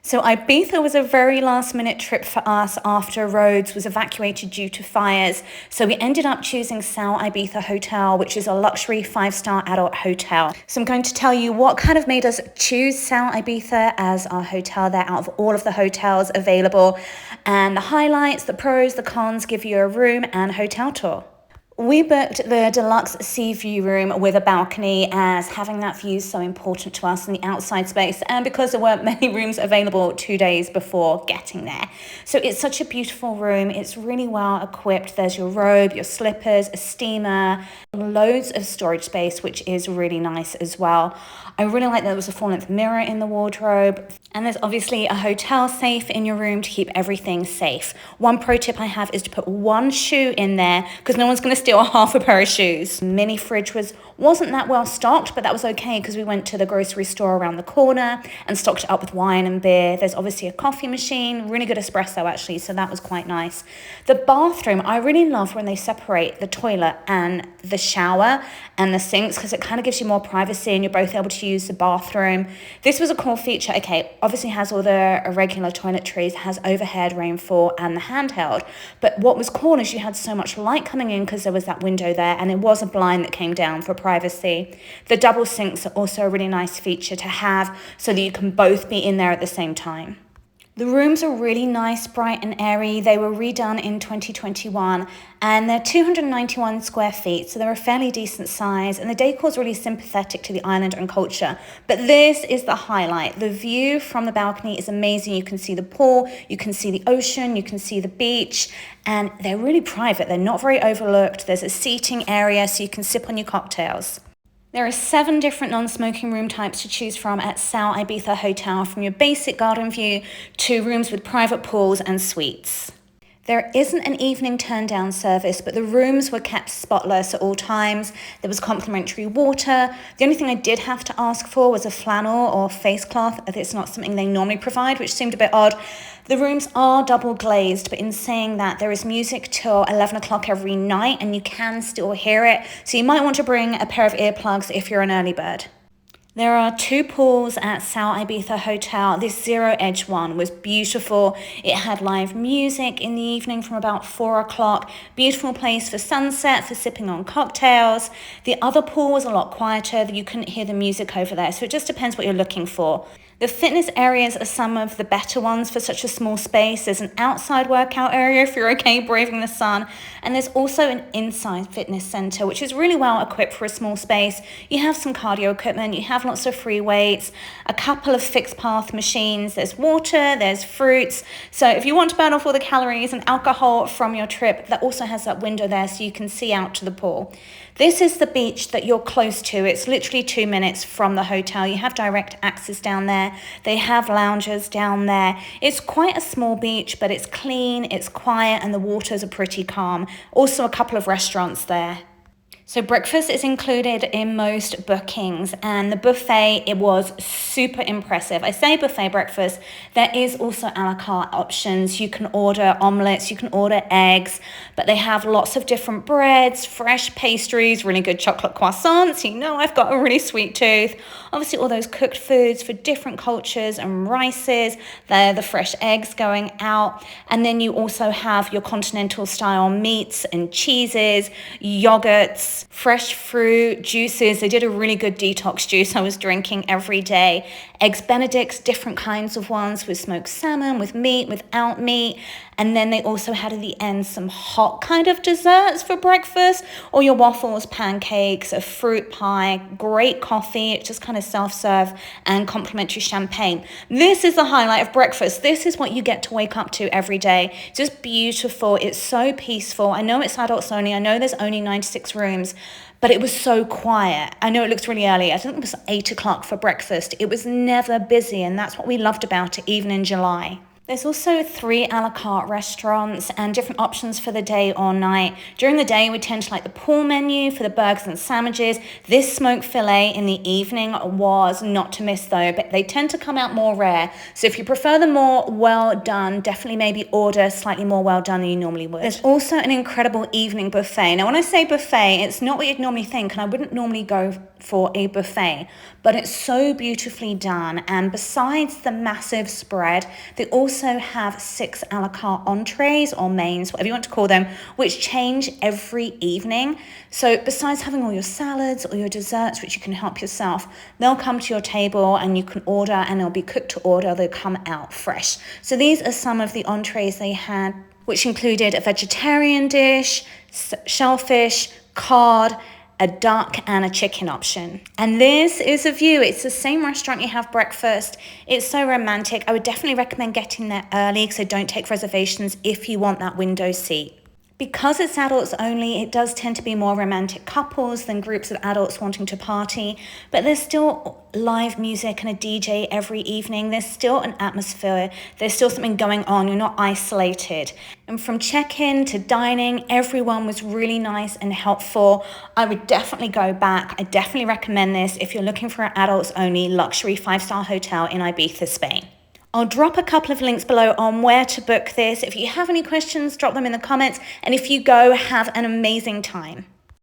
So Ibiza was a very last minute trip for us after Rhodes was evacuated due to fires. So we ended up choosing Siau Ibiza Hotel, which is a luxury 5-star adult hotel. So I'm going to tell you what kind of made us choose Siau Ibiza as our hotel there out of all of the hotels available, and the highlights, the pros, the cons, give you a room and hotel tour. We booked the deluxe sea view room with a balcony, as having that view is so important to us in the outside space, and because there weren't many rooms available 2 days before getting there. So it's such a beautiful room. It's really well equipped. There's your robe, your slippers, a steamer, loads of storage space, which is really nice as well. I really like that there was a full-length mirror in the wardrobe, and there's obviously a hotel safe in your room to keep everything safe. One pro tip I have is to put one shoe in there, because no one's going to steal half a pair of shoes. Mini fridge wasn't that well stocked, but that was okay because we went to the grocery store around the corner and stocked it up with wine and beer. There's obviously a coffee machine, really good espresso actually, so that was quite nice. The bathroom, I really love when they separate the toilet and the shower and the sinks, because it kind of gives you more privacy and you're both able to use the bathroom. This was a cool feature. Okay, obviously has all the irregular toiletries, has overhead rainfall and the handheld, but what was cool is you had so much light coming in because there was that window there, and there was a blind that came down for privacy. The double sinks are also a really nice feature to have so that you can both be in there at the same time. The rooms are really nice, bright and airy. They were redone in 2021 and they're 291 square feet, so they're a fairly decent size, and the decor is really sympathetic to the island and culture. But this is the highlight. The view from the balcony is amazing. You can see the pool, you can see the ocean, you can see the beach, and they're really private. They're not very overlooked. There's a seating area so you can sip on your cocktails. There are 7 different non-smoking room types to choose from at Siau Ibiza Hotel, from your basic garden view to rooms with private pools and suites. There isn't an evening turn-down service, but the rooms were kept spotless at all times. There was complimentary water. The only thing I did have to ask for was a flannel or face cloth. It's not something they normally provide, which seemed a bit odd. The rooms are double glazed, but in saying that, there is music till 11 o'clock every night and you can still hear it. So you might want to bring a pair of earplugs if you're an early bird. There are 2 pools at Siau Ibiza Hotel. This Zero Edge one was beautiful. It had live music in the evening from about 4 o'clock. Beautiful place for sunset, for sipping on cocktails. The other pool was a lot quieter. You couldn't hear the music over there, so it just depends what you're looking for. The fitness areas are some of the better ones for such a small space. There's an outside workout area if you're okay braving the sun. And there's also an inside fitness center, which is really well equipped for a small space. You have some cardio equipment, you have lots of free weights, a couple of fixed path machines, there's water, there's fruits. So if you want to burn off all the calories and alcohol from your trip, that also has that window there so you can see out to the pool. This is the beach that you're close to. It's literally 2 minutes from the hotel. You have direct access down there. They have lounges down there. It's quite a small beach, but it's clean, it's quiet, and the waters are pretty calm. Also a couple of restaurants there. So breakfast is included in most bookings, and the buffet, it was super impressive. I say buffet breakfast, there is also a la carte options. You can order omelets, you can order eggs, but they have lots of different breads, fresh pastries, really good chocolate croissants. You know I've got a really sweet tooth. Obviously all those cooked foods for different cultures and rices, the fresh eggs going out. And then you also have your continental style meats and cheeses, yogurts, fresh fruit, juices. They did a really good detox juice I was drinking every day. Eggs Benedicts, different kinds of ones with smoked salmon, with meat, without meat. And then they also had at the end some hot kind of desserts for breakfast, or your waffles, pancakes, a fruit pie, great coffee. It's just kind of self-serve, and complimentary champagne. This is the highlight of breakfast. This is what you get to wake up to every day. Just beautiful. It's so peaceful. I know it's adults only. I know there's only 96 rooms, but it was so quiet. I know it looks really early. I think it was 8 o'clock for breakfast. It was never busy, and that's what we loved about it, even in July. There's also 3 a la carte restaurants and different options for the day or night. During the day, we tend to like the pool menu for the burgers and sandwiches. This smoked filet in the evening was not to miss though, but they tend to come out more rare. So if you prefer them more well done, definitely maybe order slightly more well done than you normally would. There's also an incredible evening buffet. Now, when I say buffet, it's not what you'd normally think, and I wouldn't normally go for a buffet, but it's so beautifully done. And besides the massive spread, they also have 6 a la carte entrees or mains, whatever you want to call them, which change every evening. So besides having all your salads or your desserts, which you can help yourself, they'll come to your table and you can order, and they'll be cooked to order. They'll come out fresh. So these are some of the entrees they had, which included a vegetarian dish, shellfish, cod, a duck, and a chicken option. And this is a view. It's the same restaurant you have breakfast. It's so romantic. I would definitely recommend getting there early, so don't take reservations if you want that window seat. Because it's adults only, it does tend to be more romantic couples than groups of adults wanting to party, but there's still live music and a DJ every evening. There's still an atmosphere. There's still something going on. You're not isolated. And from check-in to dining, everyone was really nice and helpful. I would definitely go back. I definitely recommend this if you're looking for an adults only luxury 5-star hotel in Ibiza, Spain. I'll drop a couple of links below on where to book this. If you have any questions, drop them in the comments. And if you go, have an amazing time.